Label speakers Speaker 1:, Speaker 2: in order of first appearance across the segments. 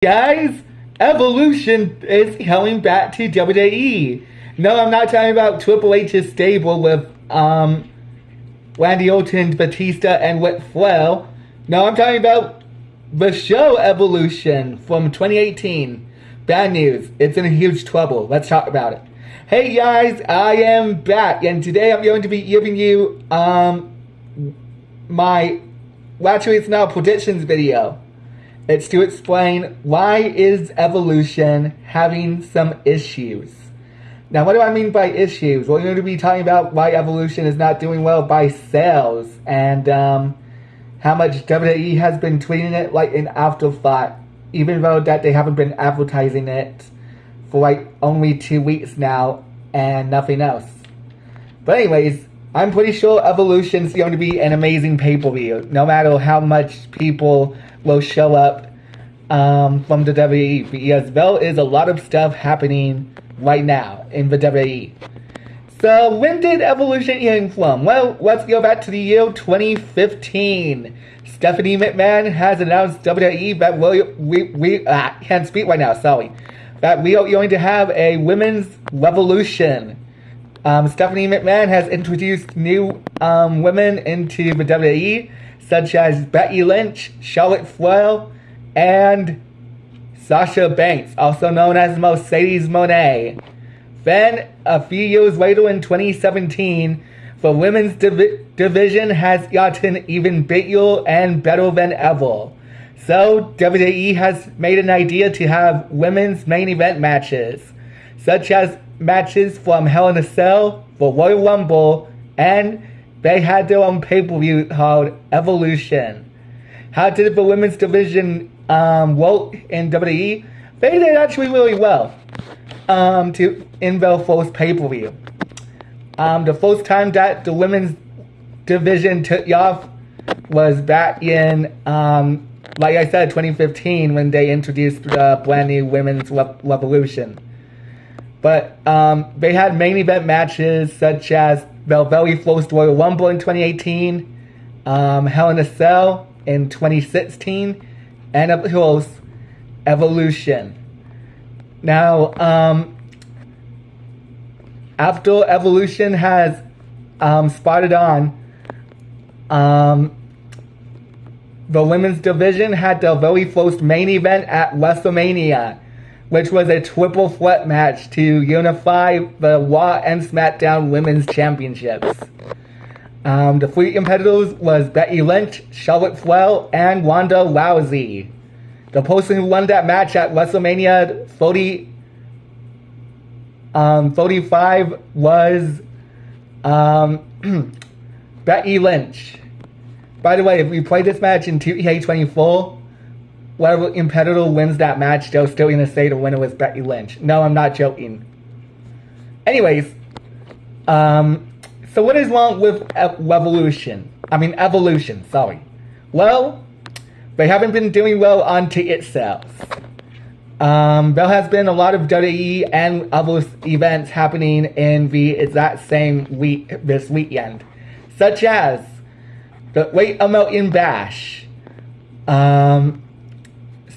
Speaker 1: Guys, Evolution is coming back to WWE. No, I'm not talking about Triple H's stable with Randy Orton, Batista, and Ric Flair. No, I'm talking about the show Evolution from 2018. Bad news, it's in huge trouble. Let's talk about it. Hey guys, I am back, and today I'm going to be giving you my Watch Race Now predictions video. It's to explain why is Evolution having some issues. Now, what do I mean by issues? We're going to be talking about why Evolution is not doing well by sales and how much WWE has been treating it like an afterthought, even though that they haven't been advertising it for like only 2 weeks now and nothing else. But anyways, I'm pretty sure Evolution is going to be an amazing pay-per-view, no matter how much people will show up from the WWE, because there is a lot of stuff happening right now in the WWE. So when did Evolution came from? Well, let's go back to the year 2015. Stephanie McMahon has announced WWE that we can't speak right now, sorry. That we are going to have a women's revolution. Stephanie McMahon has introduced new women into the WWE, such as Becky Lynch, Charlotte Flair, and Sasha Banks, also known as Mercedes Moné. Then, a few years later in 2017, the women's division has gotten even bigger and better than ever. So, WWE has made an idea to have women's main event matches, such as matches from Hell in a Cell, the Royal Rumble, and they had their own pay-per-view called Evolution. How did the women's division work in WWE? They did actually really well in their first pay-per-view. The first time that the women's division took off was back in, like I said, 2015 when they introduced the brand new women's revolution. But they had main event matches such as the very first Royal Rumble in 2018, Hell in a Cell in 2016, and of course, Evolution. Now, after Evolution has spotted on, the women's division had their very first main event at WrestleMania, which was a triple threat match to unify the Raw and SmackDown Women's Championships. The three competitors was Becky Lynch, Charlotte Flair, and Ronda Rousey. The person who won that match at WrestleMania 35 was Becky Lynch. By the way, if we play this match in 2K24, whatever competitor wins that match, they're still going to say the winner was Becky Lynch. No, I'm not joking. Anyways, so what is wrong with Evolution, sorry. Well, they haven't been doing well on ticket sales. There has been a lot of WWE and other events happening in the exact same week, this weekend. Such as the Great American Bash,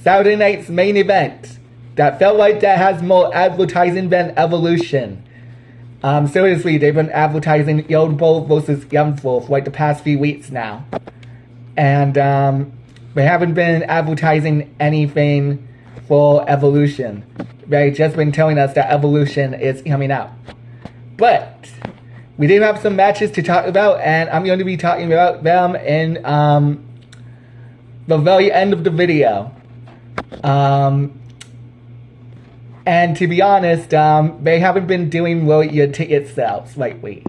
Speaker 1: Saturday night's main event, that felt like that has more advertising than Evolution. Seriously, they've been advertising Young Bull versus Young Bull for like the past few weeks now. And they haven't been advertising anything for Evolution. They've just been telling us that Evolution is coming out. But we did have some matches to talk about, and I'm going to be talking about them in the very end of the video. And to be honest, they haven't been doing well your ticket sales lately.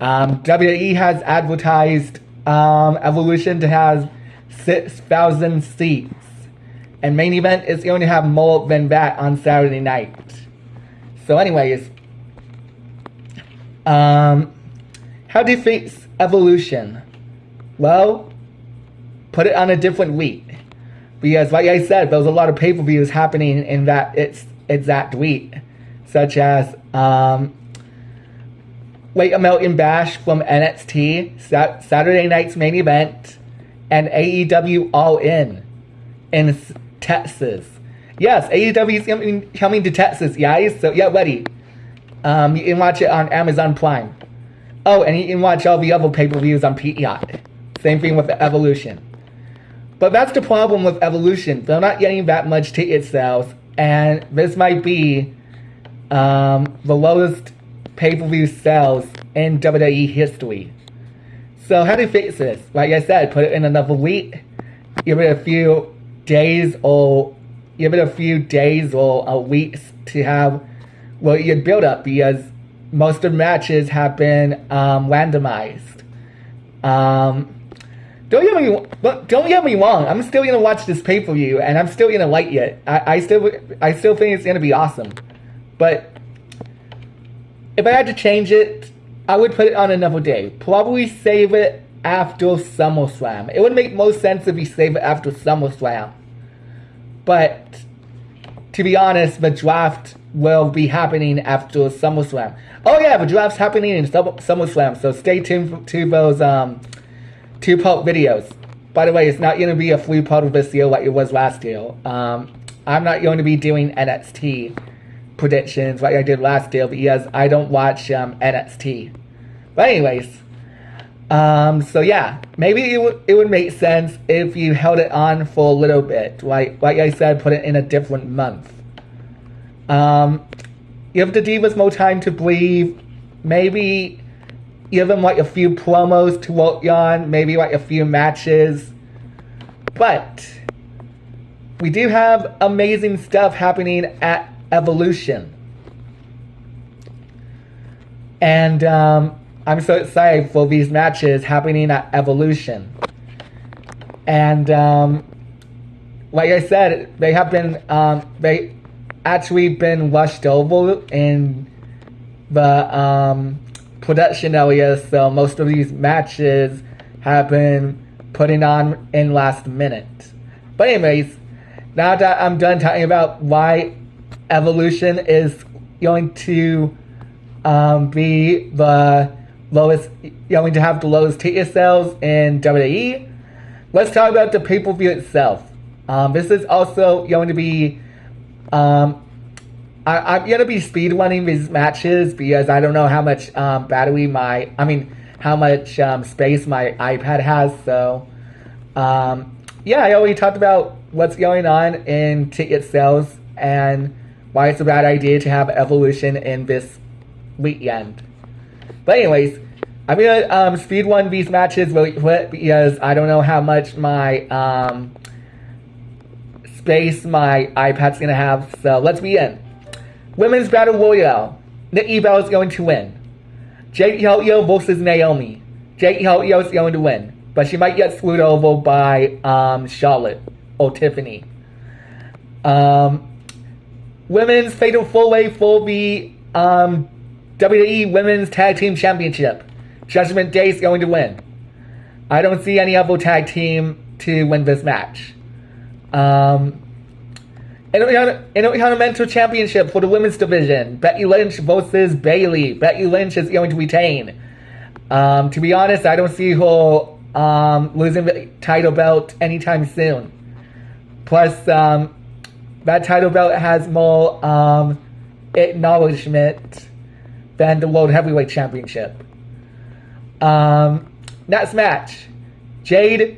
Speaker 1: WWE has advertised Evolution to have 6,000 seats. And main event is going to have more than that on Saturday night. So anyways, how do you fix Evolution? Well, put it on a different week. Because like I said, there's a lot of pay-per-views happening in that exact week. Such as Great American Bash from NXT, Saturday night's main event, and AEW All In Texas. Yes, AEW is coming to Texas, guys. So get ready. You can watch it on Amazon Prime. Oh, and you can watch all the other pay-per-views on PEI. Same thing with the Evolution. But that's the problem with Evolution. They're not getting that much ticket sales, and this might be the lowest pay-per-view sales in WWE history. So how to fix this? Like I said, put it in another week. Give it a few days or weeks to have your build up, because most of the matches have been randomized. Don't get me wrong. I'm still gonna watch this pay-per-view, and I'm still gonna like it. I still think it's gonna be awesome. But if I had to change it, I would put it on another day. Probably save it after SummerSlam. It would make most sense if you save it after SummerSlam. But to be honest, the draft will be happening after SummerSlam. Oh yeah, the draft's happening in SummerSlam, so stay tuned to those two-part videos. By the way, it's not going to be a three-part video like it was last year. I'm not going to be doing NXT predictions like I did last year because I don't watch NXT. But anyways, so yeah, maybe it would make sense if you held it on for a little bit. Like I said, put it in a different month. Give the Divas more time to breathe. Maybe give them like a few promos to work on. Maybe like a few matches. But we do have amazing stuff happening at Evolution. And I'm so excited for these matches happening at Evolution. And like I said, they have been they actually been rushed over in the production area, so most of these matches have been putting on in last minute. But anyways, now that I'm done talking about why Evolution is going to be the lowest, going to have the lowest ticket sales in WWE, let's talk about the pay-per-view itself. This is also going to be I'm going to be speed running these matches because I don't know how much how much space my iPad has. So, yeah, I already talked about what's going on in ticket sales and why it's a bad idea to have Evolution in this weekend. But anyways, I'm going to speed run these matches really quick because I don't know how much my space my iPad's going to have. So let's begin. Women's Battle Royale. Nikki Bella is going to win. Jade Cargill versus Naomi. Jade Cargill is going to win, but she might get screwed over by Charlotte or Tiffany. Women's Fatal 4-Way for the WWE Women's Tag Team Championship. Judgment Day is going to win. I don't see any other tag team to win this match. Intercontinental Championship for the women's division. Becky Lynch versus Bayley. Becky Lynch is going to retain. To be honest, I don't see her losing the title belt anytime soon. Plus, that title belt has more acknowledgement than the World Heavyweight Championship. Next match. JC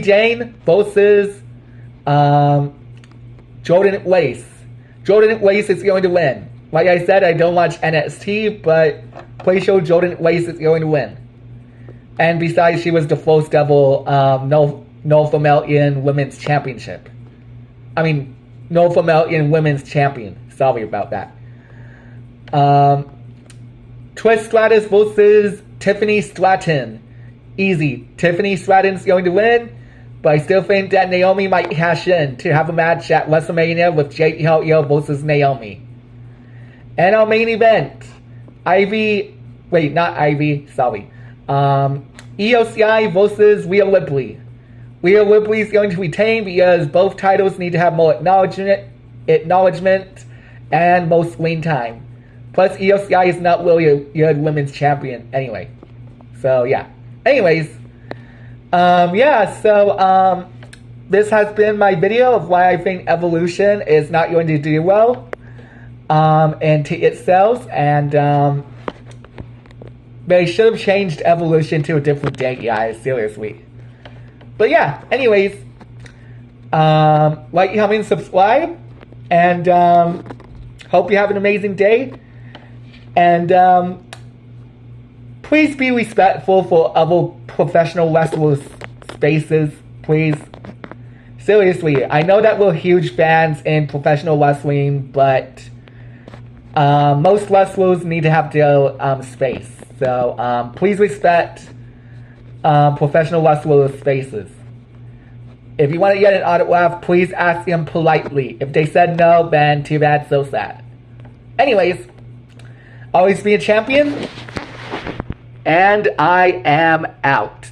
Speaker 1: Jane versus Jordan Lace. Jordan Lace is going to win. Like I said, I don't watch NXT, but pretty sure Jordan Lace is going to win. And besides, she was the first ever North American Women's Championship. North American Women's Champion. Sorry about that. Trish Stratus versus Tiffany Stratton. Easy. Tiffany Stratton's going to win. But I still think that Naomi might cash in to have a match at WrestleMania with Jade Cargill versus Naomi. And our main event, EOCI versus Rhea Ripley. Rhea Ripley is going to retain because both titles need to have more acknowledgement and more screen time. Plus, EOCI is not really a good women's champion anyway. So, yeah. Anyways, this has been my video of why I think Evolution is not going to do well in ticket sales, and they should have changed Evolution to a different date, guys, seriously. But yeah, anyways, like, comment, subscribe, and hope you have an amazing day, and please be respectful for other professional wrestlers' spaces, please. Seriously, I know that we're huge fans in professional wrestling, but most wrestlers need to have their space. So please respect professional wrestlers' spaces. If you want to get an autograph, please ask them politely. If they said no, then too bad, so sad. Anyways, always be a champion, and I am out.